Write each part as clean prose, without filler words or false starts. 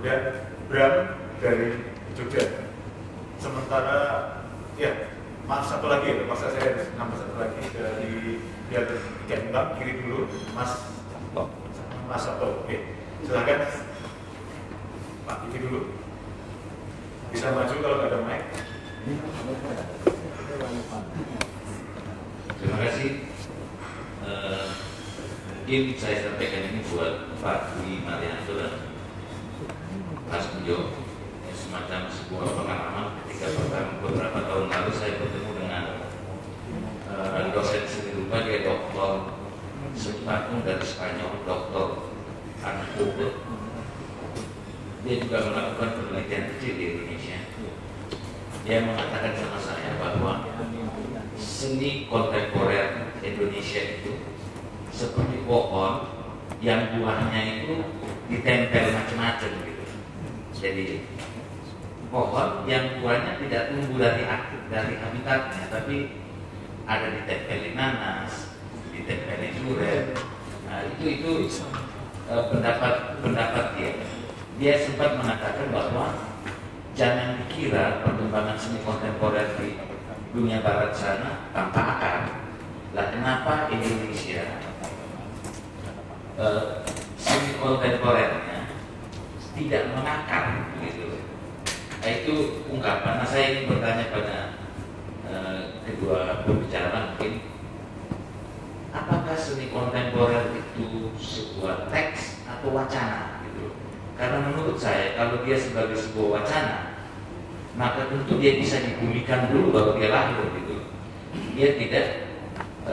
kemudian Bram dari Jogja. Sementara ya, Mas satu lagi ya, masa saya nambah satu lagi dari biar tiga imbang, kiri dulu, Mas Sabto. Oke, silakan Pak, kiri dulu. Bisa maju kalau nggak ada mic. Terima kasih. Mungkin saya sampaikan ini buat Pak Dwi Marianto dan Mas Pujo, semacam sebuah pengalaman ketika beberapa tahun lalu saya bertemu dengan dosen seni rupa, dia doktor seni patung dari Spanyol, doktor Anko. Dia juga melakukan penelitian kecil di Indonesia. Dia mengatakan sama saya bahwa seni kontemporer Indonesia itu seperti pohon yang buahnya itu ditempel macam-macam gitu. Jadi pohon yang buahnya tidak tumbuh dari habitatnya, tapi ada ditempelin nanas, ditempelin durian. Nah, itu pendapat dia. Dia sempat mengatakan bahwa jangan dikira perkembangan seni kontemporer di dunia barat sana tanpa akar. Lah kenapa Indonesia seni kontemporernya tidak mengakar gitu? Nah, itu ungkapan. Nah, saya ingin bertanya pada kedua pembicara mungkin, apakah seni kontemporer itu sebuah teks atau wacana? Karena menurut saya kalau dia sebagai sebuah wacana, maka tentu dia bisa dibunyikan dulu baru dia lahir gitu. Dia tidak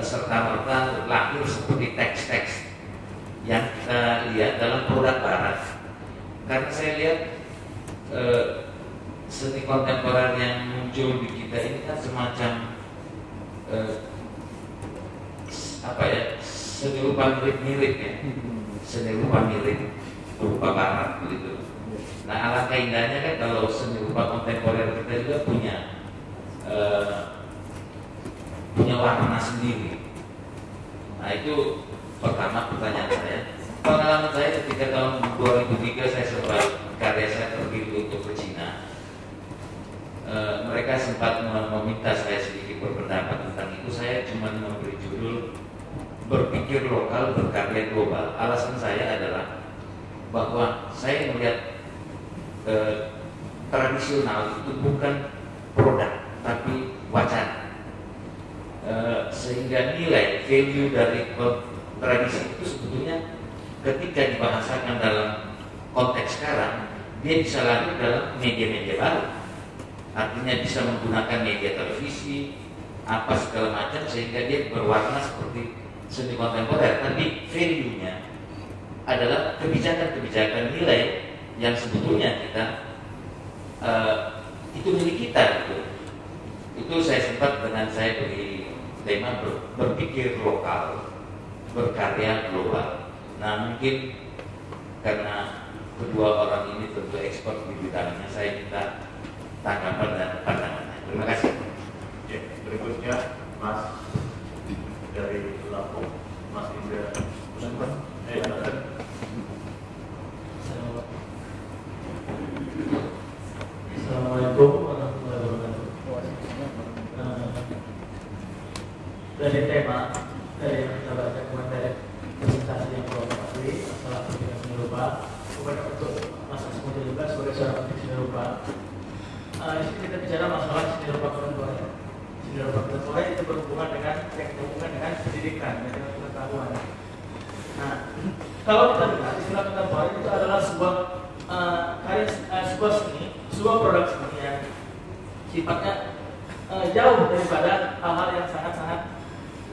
serta-merta lahir seperti teks-teks yang kita lihat dalam produk barat. Karena saya lihat seni kontemporer yang muncul di kita ini kan semacam seni rupa mirip ya, seni rupa mirip berupa barat begitu. Nah, alangkah indahnya kan kalau seni rupa kontemporer kita juga punya warna sendiri. Nah, itu pertama pertanyaan saya. Pengalaman saya ketika tahun 2003 saya sempat karya saya pergi untuk ke Cina. Mereka sempat meminta saya sedikit berpendapat tentang itu. Saya cuma memberi judul berpikir lokal, berkarya global. Alasan saya adalah bahwa saya melihat tradisional itu bukan produk tapi wacana, sehingga nilai value dari tradisi itu sebetulnya ketika dibahasakan dalam konteks sekarang dia bisa lahir dalam media-media baru, artinya bisa menggunakan media televisi apa segala macam sehingga dia berwarna seperti seni kontemporer, tapi value-nya adalah kebijakan-kebijakan nilai yang sebetulnya kita itu milik kita gitu. Itu saya sempat dengan saya beri tema berpikir lokal, berkarya global. Nah, mungkin karena kedua orang ini tentu ekspor di bidangnya, saya minta tanggapan dan pandangannya. Terima kasih. Ya, berikutnya Mas dari Lampung, Mas Indra. Assalamualaikum warahmatullahi wabarakatuh. Dari tema dari yang kita baca kemarin dari presentasi yang provokasi masalah pendidikan seni rupa, kemudian untuk Mas Asmudi juga sebagai seorang pendidik seni rupa. Di sini kita bicara masalah seni rupa kontemporer. Seni rupa kontemporer itu berhubungan dengan pendidikan dan dengan pengetahuan. Nah, kalau kita lihat istilah kontemporer itu adalah sebuah sebuah seni, sebuah produk seni yang sifatnya jauh daripada hal-hal yang sangat-sangat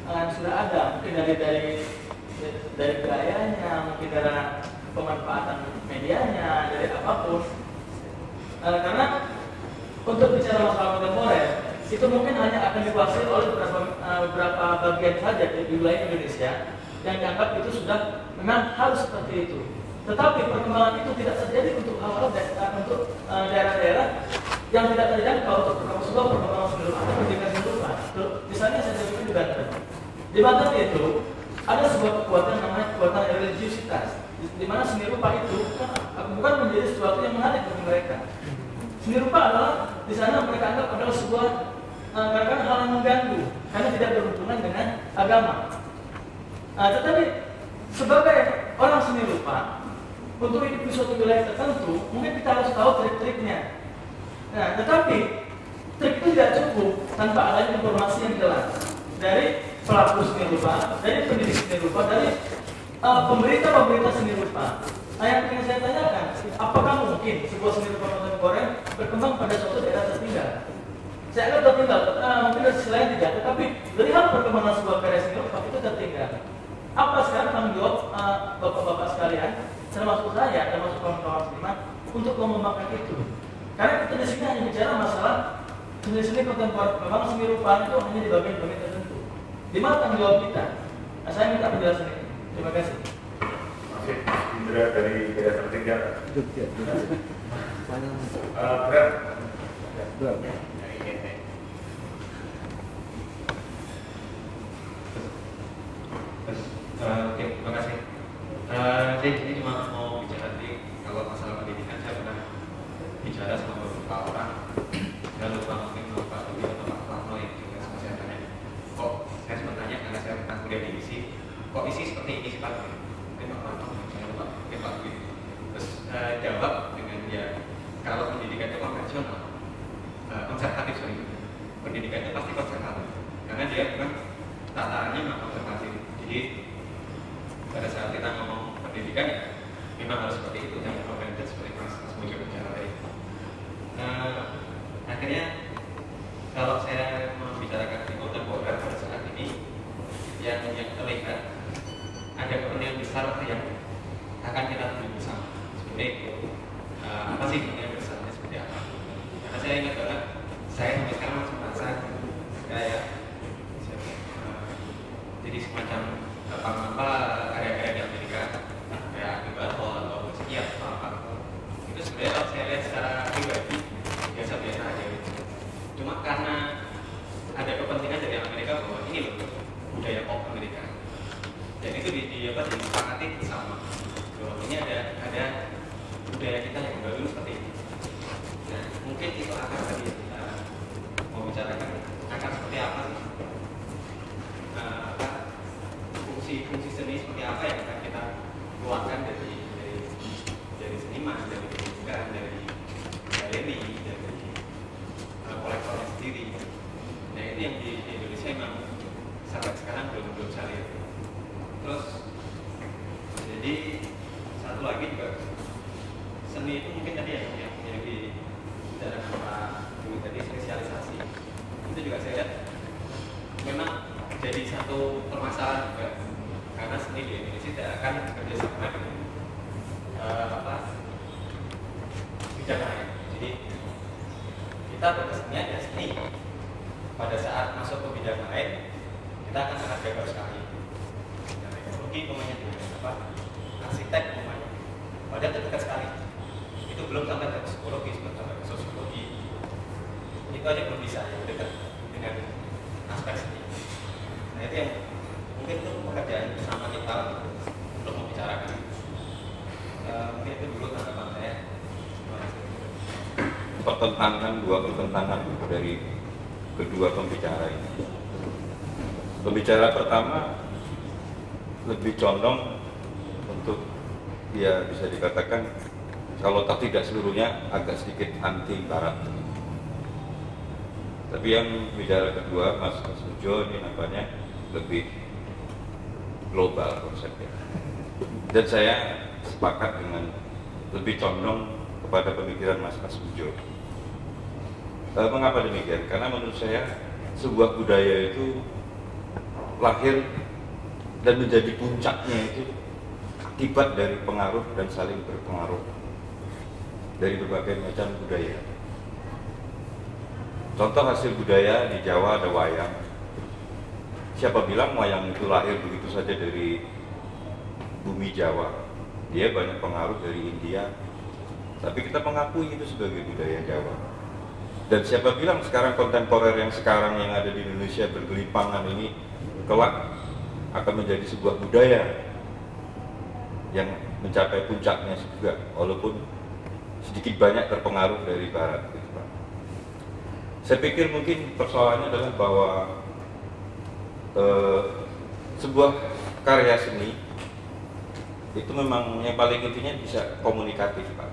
sudah ada, mungkin dari gayanya, mungkin dari pemanfaatan medianya, dari apapun. Karena untuk bicara masalah kontemporer itu mungkin hanya akan dikuasai oleh beberapa bagian saja di wilayah Indonesia yang dianggap itu sudah memang harus seperti itu. Tetapi perkembangan itu tidak terjadi untuk hal-hal untuk daerah-daerah yang tidak terjangkau untuk sebuah perkembangan seni rupa atau pendidikan seni rupa. Misalnya saya sebutkan di Banten. Di Banten itu ada sebuah kekuatan namanya kekuatan religiusitas, di mana seni rupa itu bukan menjadi sesuatu yang menarik bagi mereka. Seni rupa adalah di sana mereka anggap adalah sebuah kadang-kadang hal yang mengganggu karena tidak berhubungan dengan agama. Tetapi sebagai orang seni rupa, untuk hidup di suatu wilayah tertentu, mungkin kita harus tahu trik-triknya. Nah, tetapi trik itu tidak cukup tanpa adanya informasi yang jelas dari pelaku seni rupa, dari pendidik seni rupa, dari pemberita-pemberita seni rupa. Nah, yang ingin saya tanyakan, apakah mungkin sebuah seni rupa kontemporer berkembang pada suatu daerah tertinggal? Saya anggap tertinggal, mungkin dari sisi lain tidak, tetapi dari hal perkembangan sebuah karya seni rupa itu tertinggal. Apa sekarang tanggung jawab bapak-bapak sekalian, termasuk saya, termasuk kawan-kawan seniman, untuk mengembangkan itu? Karena kita di sini hanya bicara masalah seni kontemporer, memang seni rupa itu hanya di bagian-bagian tertentu. Di mana tanggung jawab kita? Nah, saya minta penjelasan ini. Terima kasih. Masih Indra dari daerah tertinggal. Oke, terima kasih. Saya ini cuma mau bicara tadi kalau masalah pendidikan, saya pernah bicara sama beberapa orang. Saya lupa mungkin Pak Budi atau Pak Rahno yang juga sama saya tanya. Kok saya sempat tanya karena saya pernah kuliah di ISI. Kok ISI seperti ini sih Pak? Mungkin Pak Rahno, saya lupa. Mungkin Pak Budi. Terus jawab dengan ya kalau pendidikan itu konvensional, konservatif sorry. Pendidikan itu pasti konservatif karena dia bukan tataannya memang konservatif. Jadi pada saat kita ngomong pendidikan memang harus seperti itu yang konvensional seperti Mas Mujo bicara tadi. Akhirnya kalau saya membicarakan di kontemporer pada saat ini yang terlihat ada kepentingan besar yang akan kita tuju bersama. Sebenarnya apa sih kepentingan besarnya seperti apa? Karena saya ingat banget, saya sampai sekarang masih merasa kayak jadi semacam apa karya-karya di Amerika kayak Akibato atau sekian atau apa itu sebenarnya kalau saya lihat secara pribadi biasa-biasa aja gitu. Cuma karena ada kepentingan dari Amerika bahwa ini loh budaya pop Amerika dan itu disepakati bersama bahwa ini ada budaya kita yang baru seperti ini. Nah mungkin itu akan tadi kita mau bicarakan akan seperti apa sih fungsi seni seperti apa yang akan kita keluarkan dari seniman, dari pendidikan, dari galeri, dari kolektornya sendiri. Nah itu yang di Indonesia memang sampai sekarang belum saya lihat. Terus jadi satu lagi juga seni itu mungkin tadi yang di dalam Pak Budi tadi spesialisasi itu juga saya lihat memang jadi satu permasalahan juga karena seni di Indonesia tidak akan bekerja sama dengan bidang lain. Jadi kita berkesenian ya seni. Pada saat masuk ke bidang lain kita akan sangat gagal sekali. Dengan teknologi pemainnya juga arsitek pemainnya. Padahal itu dekat sekali. Itu belum sampai ke psikologi, belum sampai ke sosiologi. Itu aja belum bisa ya dekat dengan aspek seni. Nah itu yang mungkin itu pekerjaan bersama kita untuk membicarakan. Mungkin itu dulu tanggapan saya. Dua pertentangan dari kedua pembicara ini. Pembicara pertama lebih condong untuk ya bisa dikatakan kalau tak tidak seluruhnya agak sedikit anti barat. Tapi yang bicara kedua Mas Sujo ini nampaknya lebih global konsepnya. Dan saya sepakat dengan lebih condong kepada pemikiran Mas Sujo. Mengapa demikian? Karena menurut saya sebuah budaya itu lahir dan menjadi puncaknya itu akibat dari pengaruh dan saling berpengaruh dari berbagai macam budaya. Contoh hasil budaya di Jawa ada wayang. Siapa bilang wayang itu lahir begitu saja dari bumi Jawa? Dia banyak pengaruh dari India. Tapi kita mengakui itu sebagai budaya Jawa. Dan siapa bilang sekarang kontemporer yang sekarang yang ada di Indonesia bergelimpangan ini kelak akan menjadi sebuah budaya yang mencapai puncaknya juga, walaupun sedikit banyak terpengaruh dari Barat, gitu, Pak. Saya pikir mungkin persoalannya adalah bahwa sebuah karya seni itu memang yang paling intinya bisa komunikatif, Pak.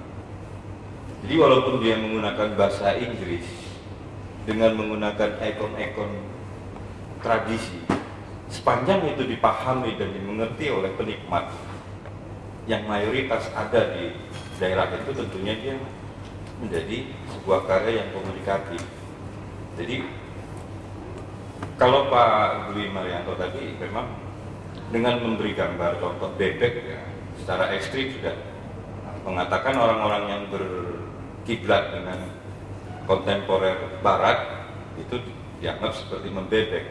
Jadi walaupun dia menggunakan bahasa Inggris dengan menggunakan ikon-ikon tradisi, sepanjang itu dipahami dan dimengerti oleh penikmat yang mayoritas ada di daerah itu, tentunya dia menjadi sebuah karya yang komunikatif. Jadi kalau Pak Dwi Marianto tadi memang dengan memberi gambar contoh bebek ya, secara ekstrim sudah mengatakan orang-orang yang berkiblat dengan kontemporer Barat itu dianggap seperti membebek.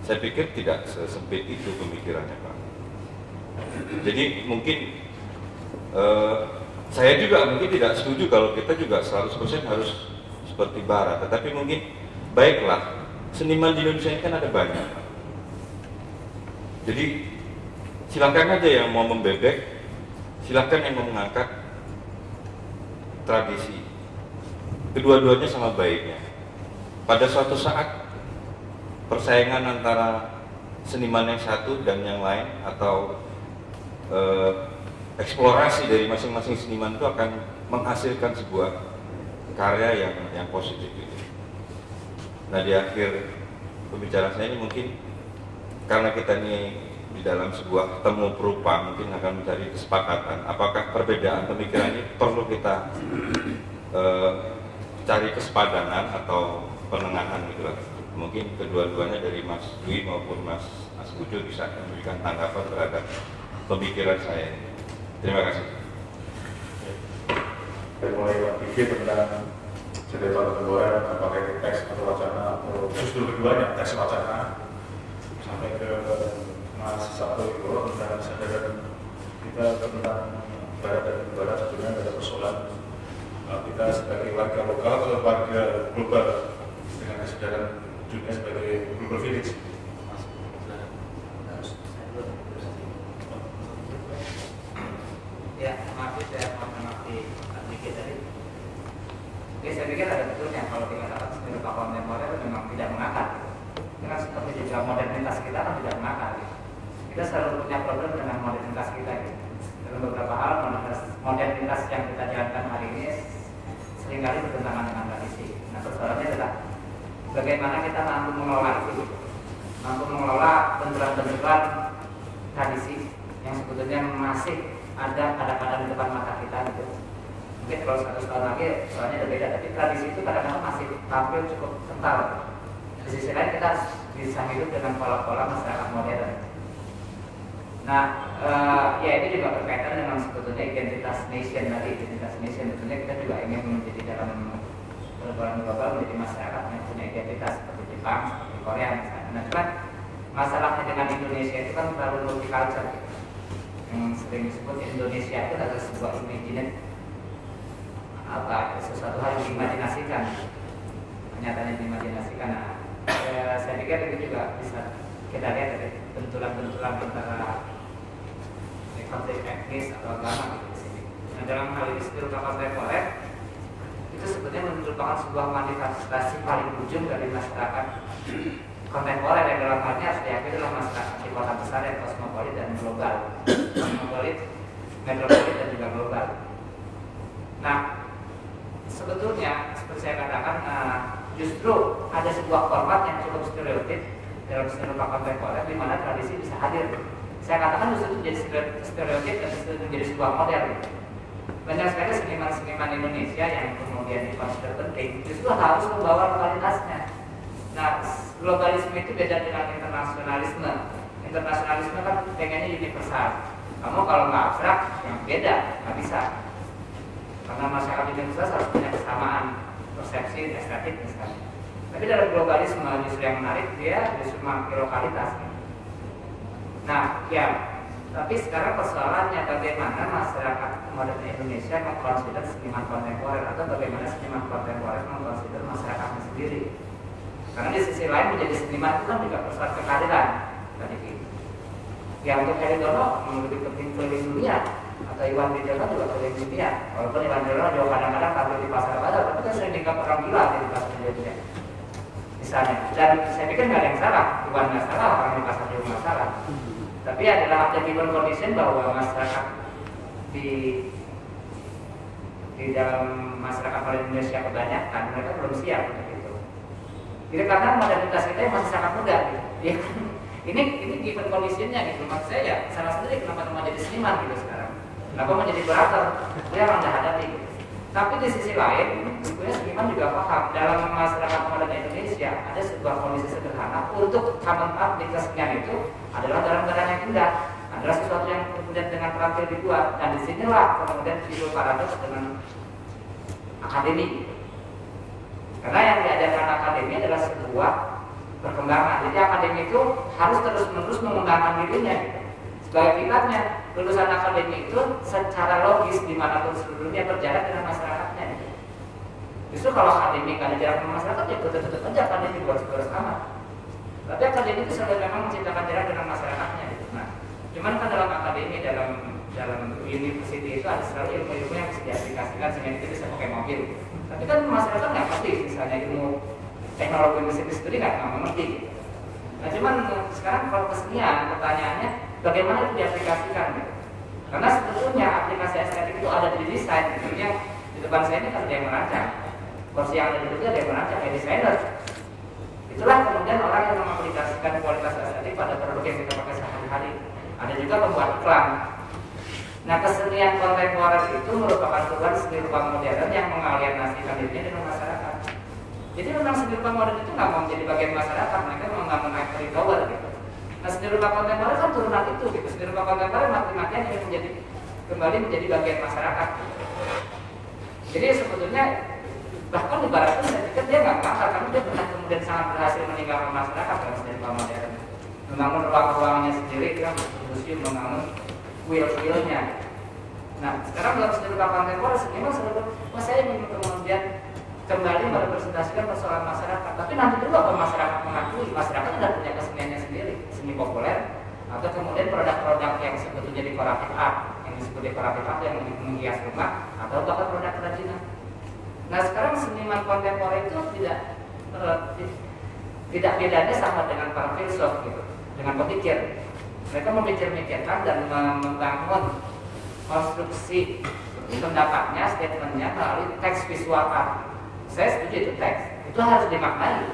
Saya pikir tidak sesempit itu pemikirannya, Pak. Jadi mungkin saya juga mungkin tidak setuju kalau kita juga 100% harus seperti Barat, tetapi mungkin baiklah, seniman di Indonesia ini kan ada banyak, Pak. Jadi silakan aja yang mau membebek, silakan yang mau mengangkat tradisi. Kedua-duanya sama baiknya. Pada suatu saat persaingan antara seniman yang satu dan yang lain atau eksplorasi dari masing-masing seniman itu akan menghasilkan sebuah karya yang positif itu. Nah, di akhir pembicaraan saya ini mungkin karena kita ini di dalam sebuah temu perupa, mungkin akan mencari kesepakatan apakah perbedaan pemikiran ini perlu kita cari kesepadanan atau penengahan gitu lah. Mungkin kedua-duanya dari Mas Dwi maupun Mas Pujo bisa memberikan tanggapan terhadap pemikiran saya. Terima kasih. Dari mulai pikir tentang cerita kedua, apakah teks atau wacana atau justru keduanya teks wacana, sampai ke Mas Sabto itu tentang kesadaran kita tentang Barat dan Barat, sebenarnya ada persoalan kita sebagai warga lokal atau warga global dengan kesadaran dunia sebagai global village. Ya, maaf saya mau mengerti sedikit tadi. Oke, saya pikir ada betulnya kalau dikatakan seni rupa kontemporer memang tidak mengakar. Karena seperti juga modernitas kita kan tidak mengakar. Kita selalu punya problem dengan modernitas kita. Dalam beberapa hal modernitas yang kita jalankan hari ini seringkali bertentangan dengan tradisi. Nah, persoalannya adalah bagaimana kita mampu mengelola itu, mampu mengelola benturan-benturan tradisi yang sebetulnya masih ada kadang-kadang di depan mata kita gitu. Mungkin kalau 100 tahun lagi soalnya berbeda, tapi tradisi itu kadang-kadang masih tampil cukup kental. Di sisi lain kita bisa hidup dengan pola-pola masyarakat modern. Nah, ya ini juga berkaitan dengan sebetulnya identitas nation tadi. Identitas nation tentunya kita juga ingin menjadi dalam perubahan global menjadi masyarakat yang punya identitas seperti Jepang, seperti Korea misalnya. Nah, cuman masalahnya dengan Indonesia itu kan terlalu multicultural. Yang sering disebut Indonesia itu adalah sebuah imajinasi, sesuatu hal yang diimajinasikan, kenyataannya diimajinasikan. Nah, saya pikir itu juga bisa kita lihat dari benturan-benturan antara konflik etnis atau agama gitu di sini. Nah, dalam hal ini seni rupa kontemporer itu sebetulnya merupakan sebuah manifestasi paling ujung dari masyarakat kontemporer yang dalam halnya harus diakui adalah masyarakat di kota besar yang kosmopolit dan global, kosmopolit, metropolit dan juga global. Nah, sebetulnya seperti saya katakan, justru ada sebuah format yang cukup stereotip dalam seni rupa kontemporer di mana tradisi bisa hadir. Saya katakan justru menjadi stereotip dan menjadi sebuah model. Banyak sekali seniman-seniman Indonesia yang kemudian dikonsider penting justru harus membawa lokalitasnya. Nah, globalisme itu beda dengan internasionalisme. Internasionalisme kan pengennya universal. Kamu kalau nggak abstrak, yang beda, nggak bisa. Karena masyarakat Indonesia harus punya kesamaan persepsi estetik misalnya. Tapi dalam globalisme justru yang menarik dia justru memakai lokalitas. Nah, ya, tapi sekarang persoalannya bagaimana masyarakat modern Indonesia mengkonsider seniman kontemporer atau bagaimana seniman kontemporer mengkonsider masyarakatnya sendiri. Karena di sisi lain menjadi seniman itu kan juga persoalan kekaderan tadi. Ya untuk Heri Dono lebih penting keliling dunia. atau Iwan Widodo juga keliling dunia. Walaupun Iwan Widodo juga kadang-kadang tampil di pasar bazar, tapi kan sering dianggap orang gila di pasar dunia. Misalnya, dan saya pikir nggak ada yang salah, Iwan nggak salah, orang di pasar juga nggak salah. Tapi adalah ada given condition bahwa masyarakat di dalam masyarakat Indonesia kebanyakan mereka belum siap untuk itu. Jadi karena modernitas kita masih sangat muda, gitu. Ya kan? Ini given conditionnya gitu. Maksud saya ya salah satunya kenapa mau jadi seniman gitu sekarang. Kenapa mau jadi kurator? Itu yang Anda hadapi. Gitu. Tapi di sisi lain, sebetulnya seniman juga paham dalam masyarakat modern Indonesia ada sebuah kondisi sederhana untuk common art di kesenian itu adalah barang-barang yang indah, adalah sesuatu yang kemudian dengan terampil dibuat, dan disinilah kemudian timbul paradoks dengan akademi. Karena yang diajarkan akademi adalah sebuah perkembangan. Jadi akademi itu harus terus-menerus mengembangkan dirinya. Sebagai kiblatnya, lulusan akademi itu secara logis dimanapun seluruh dunia berjarak dengan masyarakatnya. Justru kalau akademi kan jarak dengan masyarakat, ya tutup aja akademi boros-boros amat. Tapi akademi itu selalu memang menciptakan jarak dengan masyarakatnya. Nah, cuman kan dalam akademi, dalam university itu ada selalu ilmu-ilmu yang bisa diaplikasikan sehingga kita bisa pakai mobil. Tapi kan masyarakat nggak ngerti, misalnya ilmu teknologi mesin studi nggak mengerti. Nah, cuman sekarang kalau kesenian, pertanyaannya bagaimana itu diaplikasikan? Gitu. Karena sebetulnya aplikasi estetik itu ada di desain. Tentunya di depan saya ini kan ada yang merancang, kursi yang ada di depan ada yang merancang, kayak desainer. Itulah kemudian orang yang mengaplikasikan kualitas estetik pada produk yang kita pakai sehari-hari. Ada juga pembuat iklan. Nah, kesenian kontemporer itu merupakan tujuan seni rupa modern yang mengalienasikan dirinya dengan masyarakat. Jadi memang seni rupa modern itu nggak mau menjadi bagian masyarakat, mereka membangun ivory tower gitu. Nah, seni rupa kontemporer kan turunan itu gitu. Seni rupa kontemporer mati-matian ingin kembali menjadi bagian masyarakat. Jadi sebetulnya bahkan ibaratnya saya pikir dia nggak makar karena dia pernah kemudian sangat berhasil meninggalkan masyarakat dalam seni rupa modern. Membangun ruang-ruangnya sendiri, dia museum membangun wheel-wheelnya. Nah, sekarang dalam seni rupa kontemporer seniman selalu, saya ingin kemudian kembali merepresentasikan persoalan masyarakat. Tapi nanti dulu apa masyarakat mengakui? Masyarakat sudah punya keseniannya sendiri, seni populer, atau kemudian produk-produk yang sebetulnya dekoratif art, yang disebut dekoratif art yang menghias rumah, atau bahkan produk kerajinan. Nah, sekarang seniman kontemporer itu tidak bedanya sama dengan para filsuf gitu, dengan pemikir. Mereka memikir-mikirkan dan membangun konstruksi pendapatnya, statementnya melalui teks visual art. Saya setuju itu teks, itu harus dimaknai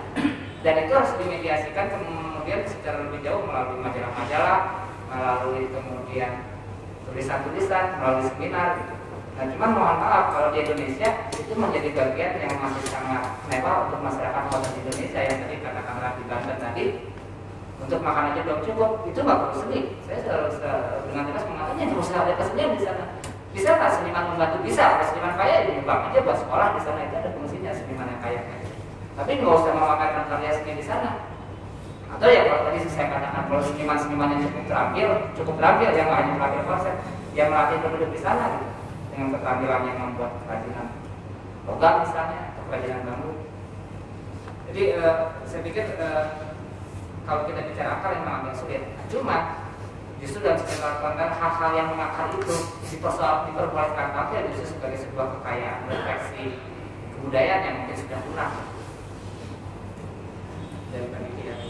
dan itu harus dimediasikan kemudian secara lebih jauh melalui majalah-majalah, melalui kemudian tulisan-tulisan, melalui seminar gitu. Nah, cuman mohon maaf kalau di Indonesia itu menjadi bagian yang masih sangat mewah untuk masyarakat modern Indonesia yang tadi katakanlah di Banten tadi. Untuk makan aja belum cukup, itu nggak perlu seni. Saya selalu dengan tegas mengatakannya nggak usah ada kesenian di sana. Bisa nggak seniman membantu? Bisa. Kalau seniman kaya nyumbang aja buat sekolah di sana, itu ada fungsinya seniman yang kaya. Tapi nggak usah memamerkan karya seni di sana. Atau ya kalau tadi saya katakan kalau seniman-seniman yang cukup terampil yang hanya melatih konsep, yang melatih penduduk di sana gitu, dengan keterampilan yang membuat kerajinan logam misalnya atau kerajinan bambu. Jadi saya pikir kalau kita bicara akal memang agak sulit. Cuma justru dalam sekitar konten hal-hal yang mengakar itu diperbolehkan tampil justru sebagai sebuah kekayaan refleksi kebudayaan yang mungkin sudah punah dari pemikiran.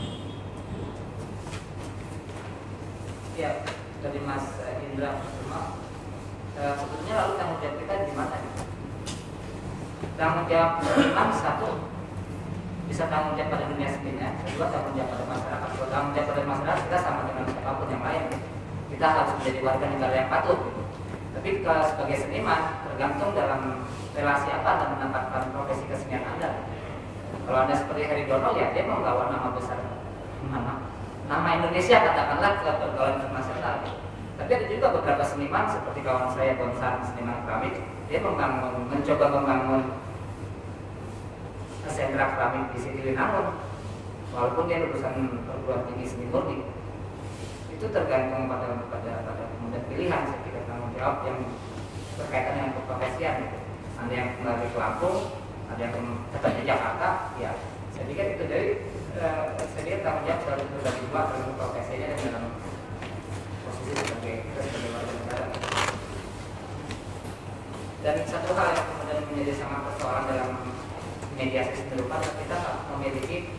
Ya, dari Mas Indra semua. Sebetulnya lalu tanggung jawab kita di mana? Tanggung jawab memang satu bisa tanggung jawab pada dunia seninya, kedua tanggung jawab pada masyarakat. Kalau tanggung jawab pada masyarakat kita sama dengan siapapun yang lain. Kita harus menjadi warga negara yang patuh. Tapi sebagai seniman tergantung dalam relasi apa Anda menempatkan profesi kesenian Anda. Kalau Anda seperti Heri Dono ya dia membawa nama besar, nama Indonesia katakanlah ke pergaulan internasional. Tapi ada juga beberapa seniman seperti kawan saya Bonsan, seniman keramik, dia mencoba membangun sentra keramik di Siti Linangun, walaupun dia lulusan perguruan tinggi seni murni. Itu tergantung pada kemudian pilihan, saya kira tanggung jawab yang berkaitan dengan keprofesian. Ada yang kembali ke Lampung, ada yang tetap di Jakarta, ya saya pikir itu dari saya pikir tanggung jawab selalu terbagi dua, dalam profesinya dan dalam posisi sebagai warga negara. Dan satu hal yang kemudian menjadi sangat persoalan dalam mediasi seni rupa, kita memiliki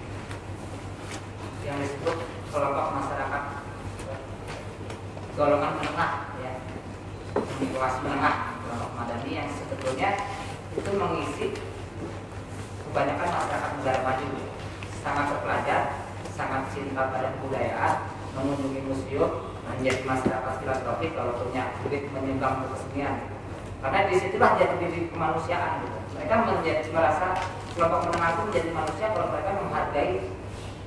yang disebut kelompok masyarakat golongan menengah, ya, kelas menengah, kelompok madani yang sebetulnya itu mengisi kebanyakan masyarakat negara maju, sangat terpelajar, sangat cinta pada kebudayaan, mengunjungi museum, menjadi masyarakat filosofik kalau punya duit menyumbang untuk kesenian. Karena disitulah jati diri kemanusiaan. Gitu. Mereka merasa kelompok menengah itu menjadi manusia kalau mereka menghargai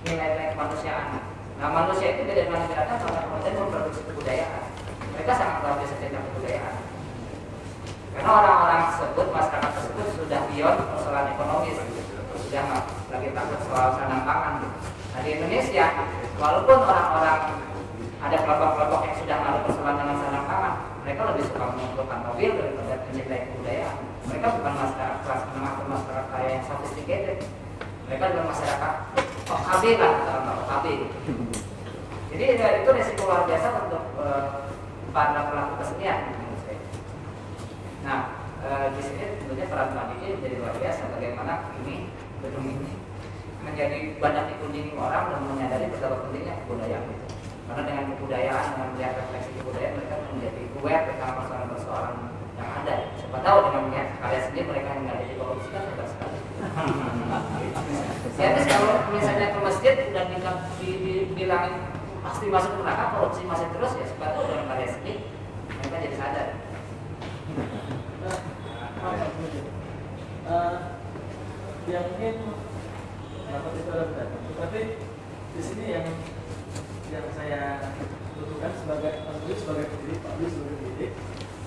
nilai-nilai kemanusiaan. Nah, manusia itu beda dengan binatang karena kemudian memproduksi kebudayaan. Mereka sangat luar biasa cinta kebudayaan. Karena orang-orang tersebut, masyarakat tersebut sudah beyond persoalan ekonomis, sudah nggak lagi takut soal sandang pangan. Gitu. Nah, di Indonesia, walaupun orang-orang ada kelompok-kelompok yang sudah ada persoalan dengan sandang pangan, mereka lebih suka mengumpulkan mobil daripada mencintai kebudayaan. Mereka bukan masyarakat kelas menengah atau masyarakat kaya yang sophisticated. Mereka adalah masyarakat OKB lah, dalam OKB. Jadi itu resiko luar biasa untuk para pelaku kesenian. Nah, di sini tentunya peran Mbak Dini menjadi luar biasa. Bagaimana ini gedung ini menjadi banyak dikunjungi orang dan menyadari betapa pentingnya kebudayaan itu. Karena dengan kebudayaan, dengan melihat refleksi kebudayaan, mereka menjadi aware tentang persoalan-persoalan yang ada. Siapa tahu dengan melihat karya seni mereka yang nggak ada di korupsi kan hebat sekali. Jadi kalau misalnya ke masjid dan dibilangin pasti masuk neraka, korupsi masih terus, ya siapa tahu dengan karya seni mereka jadi sadar. Ya mungkin dapat itu ada benar, tapi di sini yang saya butuhkan sebagai pendidik, Pak Dwi sebagai pendidik,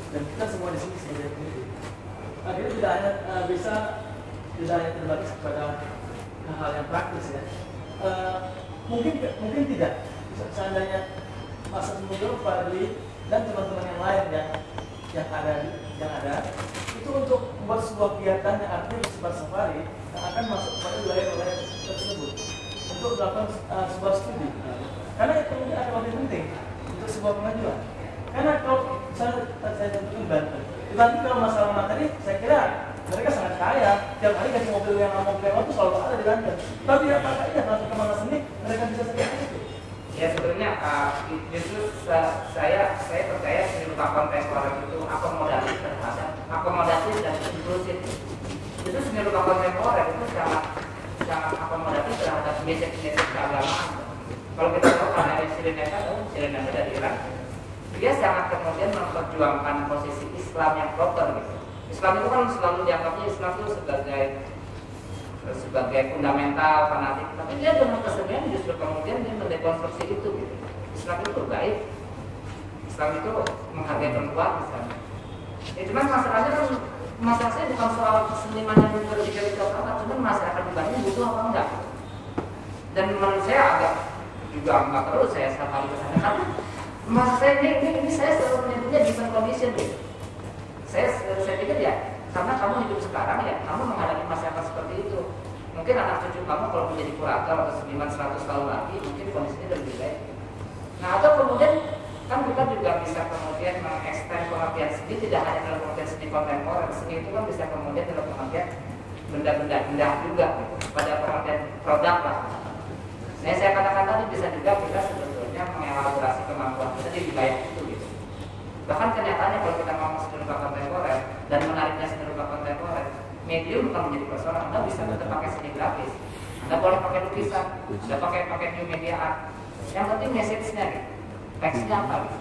dan kita semua di sini sebagai pendidik. Akhirnya tidak hanya terbatas kepada hal-hal yang praktis ya. Mungkin tidak. Seandainya Mas Mundur, Pak Dwi, dan teman-teman yang lain yang ada itu untuk membuat sebuah kegiatan yang artinya bersifat safari yang akan masuk kepada wilayah-wilayah tersebut untuk melakukan sebuah studi. Karena itu mungkin akan lebih penting untuk sebuah kemajuan. Karena kalau saya tentukan Banten, nanti kalau masalah materi, saya kira mereka sangat kaya. Tiap hari ganti mobil yang itu selalu ada di Banten. Tapi apakah iya masuk ke mana seni mereka bisa seperti itu? Ya sebetulnya justru saya percaya seni rupa kontemporer itu akomodatif dan inklusif. Justru seni rupa kontemporer itu sangat akomodatif terhadap basic keagamaan. Kalau kita tahu karena Sirineta dari Iran, dia sangat kemudian memperjuangkan posisi Islam yang proper gitu. Islam itu kan selalu dianggapnya Islam itu sebagai fundamental, fanatik, tapi dia dengan kesenian justru kemudian dia mendekonstruksi itu gitu. Islam itu baik, Islam itu menghargai perempuan misalnya. Ya cuman masalahnya bukan soal seniman yang berpikir itu apa, cuman masyarakat di Bandung butuh apa enggak. Dan menurut saya agak juga nggak perlu saya setiap kali kesana karena maksud saya ini saya selalu menyebutnya different condition gitu. Saya pikir ya karena kamu hidup sekarang ya kamu menghadapi masyarakat seperti itu. Mungkin anak cucu kamu kalau menjadi kurator atau seniman 100 tahun lagi mungkin kondisinya lebih baik. Nah atau kemudian kan kita juga bisa kemudian mengekstend pengertian seni tidak hanya dalam pengertian seni kontemporer. Seni itu kan bisa kemudian dalam pengertian benda-benda indah juga gitu, pada pengertian produk lah. Nah, saya katakan tadi bisa juga kita sebetulnya mengelaborasi kemampuan kita di wilayah itu gitu. Bahkan kenyataannya kalau kita ngomong seni rupa kontemporer dan menariknya seni rupa kontemporer, medium bukan menjadi persoalan. Anda bisa tetap pakai seni grafis, Anda boleh pakai lukisan, Anda pakai new media art. Yang penting message-nya gitu, teksnya apa gitu.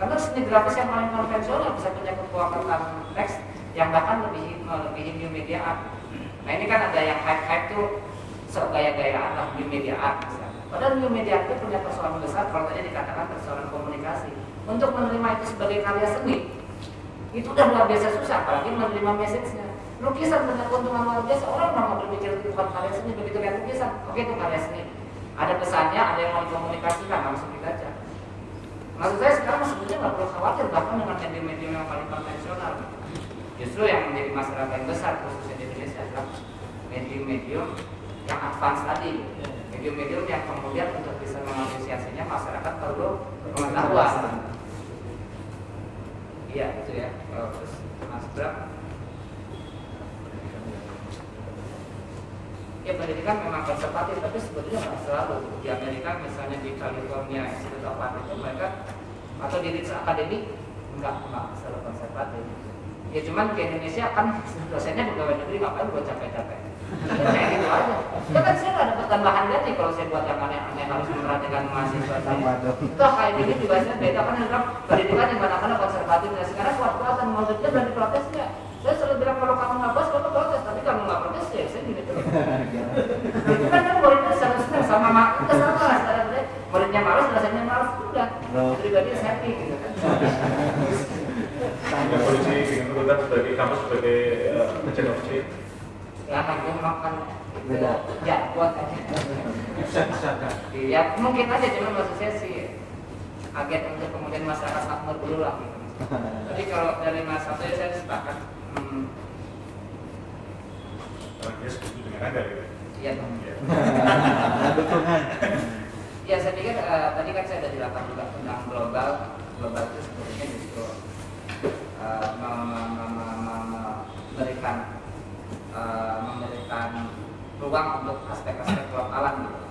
Karena seni grafis yang paling konvensional bisa punya kekuatan teks yang bahkan melebihi new media art. Nah ini kan ada yang hype tuh segaya-gayaan lah new media art misalnya. Padahal new media art itu punya persoalan besar kalau tadi dikatakan persoalan komunikasi. Untuk menerima itu sebagai karya seni itu udah luar biasa susah, apalagi menerima message-nya. Lukisan punya keuntungan luar biasa. Orang nggak mau berpikir itu bukan karya seni, begitu lihat lukisan, oke itu karya seni. Ada pesannya, ada yang mau dikomunikasikan, langsung dibaca. Maksud saya sekarang sebetulnya nggak perlu khawatir bahkan dengan medium-medium yang paling konvensional. Justru yang menjadi masalah yang besar khususnya di Indonesia adalah medium-medium yang advance tadi, medium-medium yang kemudian untuk bisa mengapresiasinya masyarakat perlu pengetahuan. Ya itu ya. Terus Mas Bram, ya pendidikan memang konservatif, tapi sebetulnya nggak selalu. Di Amerika misalnya di California Institute of Art itu mereka atau di Leeds Academy nggak selalu konservatif. Ya cuman di Indonesia kan dosennya pegawai negeri, ngapain buat capek-capek. Kayak gitu aja. Itu kan saya nggak dapat tambahan gaji kalau saya buat yang aneh-aneh harus memperhatikan mahasiswa saya. Toh kayak gini juga saya beda kan yang pendidikan yang kadang-kadang konservatif. Nah sekarang kuat-kuatan maksudnya berani protes nggak? Saya selalu bilang kalau kamu nggak puas kamu protes, tapi kalau nggak protes ya saya gini terus. Itu kan muridnya senang sama kita sama lah secara muridnya malas, dosennya malas udah. Pribadi happy gitu kan. Yang polisi dengan tuntutan sebagai kampus sebagai penjaga masjid. Ya kan makan beda. Ya buat aja. Ya mungkin aja cuma maksud saya sih agen untuk kemudian masyarakat makmur dulu lah gitu. Jadi kalau dari Mas Sabto ya saya sepakat. Dia setuju dengan Anda gitu. Iya dong. Ya saya pikir tadi kan saya sudah jelaskan juga tentang global itu sebetulnya justru memberikan ruang untuk aspek-aspek lokalan gitu.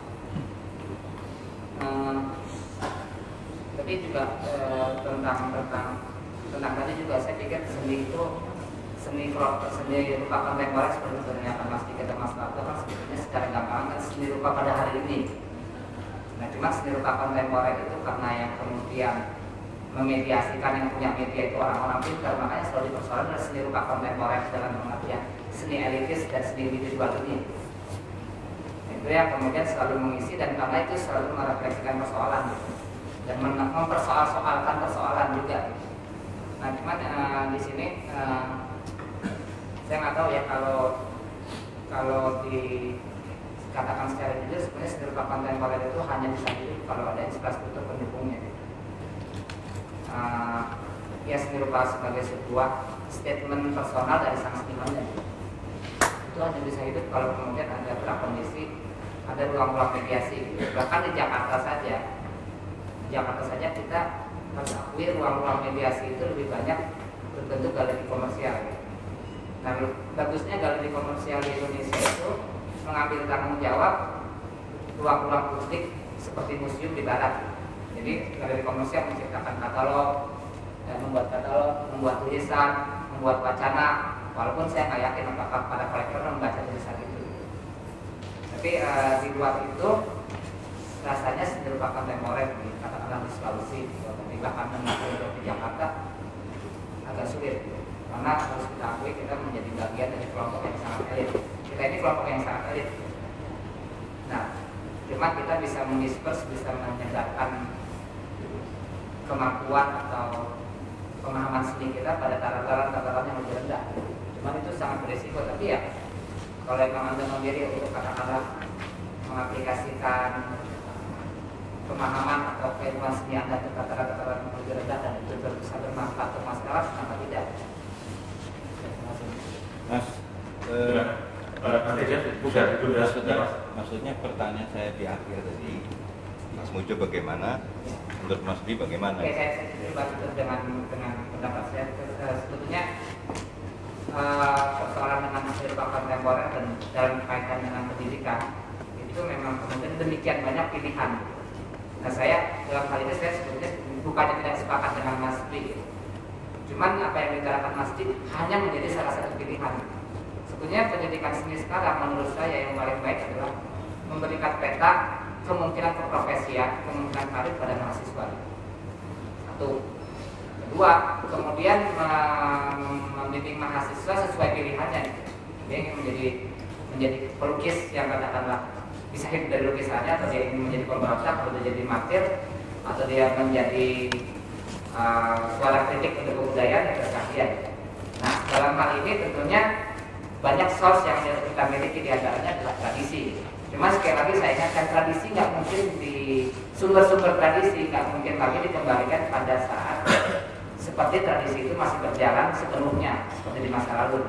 Tapi juga tentang tadi juga saya pikir seni itu seni rupa kontemporer seperti ternyata Mas Dika dan Mas Sabto kan sebetulnya secara gampang kan seni rupa pada hari ini. Nah cuma seni rupa kontemporer itu karena yang kemudian memediasikan yang punya media itu orang-orang pintar, makanya selalu dipersoalkan adalah seni rupa kontemporer dalam pengertian seni elitis dan seni individual ini. Itu yang kemudian selalu mengisi dan karena itu selalu merefleksikan persoalan gitu. Dan mempersoalkan persoalan juga. Gitu. Nah cuman di sini saya nggak tahu ya kalau dikatakan secara jujur sebenarnya seni rupa kontemporer itu hanya bisa hidup kalau ada infrastruktur pendukungnya. Gitu. Ya seni rupa sebagai sebuah statement personal dari sang senimannya. Itu hanya bisa hidup kalau kemudian ada prakondisi, ada ruang-ruang mediasi. Gitu. Bahkan di Jakarta saja kita harus akui ruang-ruang mediasi itu lebih banyak berbentuk galeri komersial. Gitu. Nah, bagusnya galeri komersial di Indonesia itu mengambil tanggung jawab ruang-ruang publik seperti museum di barat. Jadi galeri komersial menciptakan katalog, membuat katalog, membuat tulisan, membuat wacana. Walaupun saya nggak yakin apakah pada kolektor membaca tulisan itu. Tapi di luar itu rasanya seni rupa kontemporer, katakanlah di Sulawesi, bahkan di Jakarta agak sulit. Karena harus kita akui kita menjadi bagian dari kelompok yang sangat elit. Kita ini kelompok yang sangat elit. Nah, cuma kita bisa mendisperse, bisa menyedarkan kemampuan atau pemahaman seni kita pada tataran yang lebih rendah. Cuma itu sangat berisiko. Tapi ya, kalau memang Anda memilih untuk katakanlah mengaplikasikan pemahaman atau keilmuan seni Anda ke tataran yang lebih rendah dan itu bisa bermanfaat untuk masyarakat, kenapa tidak? Mas, maksudnya pertanyaan saya di akhir tadi, Mas Mujo bagaimana, menurut Mas Di bagaimana? Oke, saya coba tutup dengan pendapat saya. Sebetulnya persoalan dengan seni rupa kontemporer dan dalam kaitan dengan pendidikan itu memang kemudian demikian banyak pilihan. Nah saya dalam hal ini saya sebetulnya bukannya tidak sepakat dengan Mas Di. Cuman apa yang dikatakan Mas Di hanya menjadi salah satu pilihan. Sebetulnya pendidikan seni sekarang menurut saya yang paling baik adalah memberikan peta kemungkinan keprofesian, kemungkinan karir pada mahasiswa. Satu. Kedua, kemudian membimbing mahasiswa sesuai pilihannya. Dia ingin menjadi pelukis yang katakanlah bisa hidup dari lukisannya, atau dia ingin menjadi pemberontak, atau dia jadi martir, atau dia menjadi suara kritik untuk kebudayaan yang berkasihan. Nah, dalam hal ini tentunya banyak source yang kita miliki, di antaranya adalah tradisi. Cuma sekali lagi saya ingatkan, tradisi nggak mungkin di sumber-sumber tradisi nggak mungkin lagi dikembalikan pada saat seperti tradisi itu masih berjalan sepenuhnya seperti di masa lalu.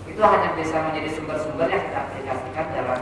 Itu hanya bisa menjadi sumber-sumber yang kita aplikasikan dalam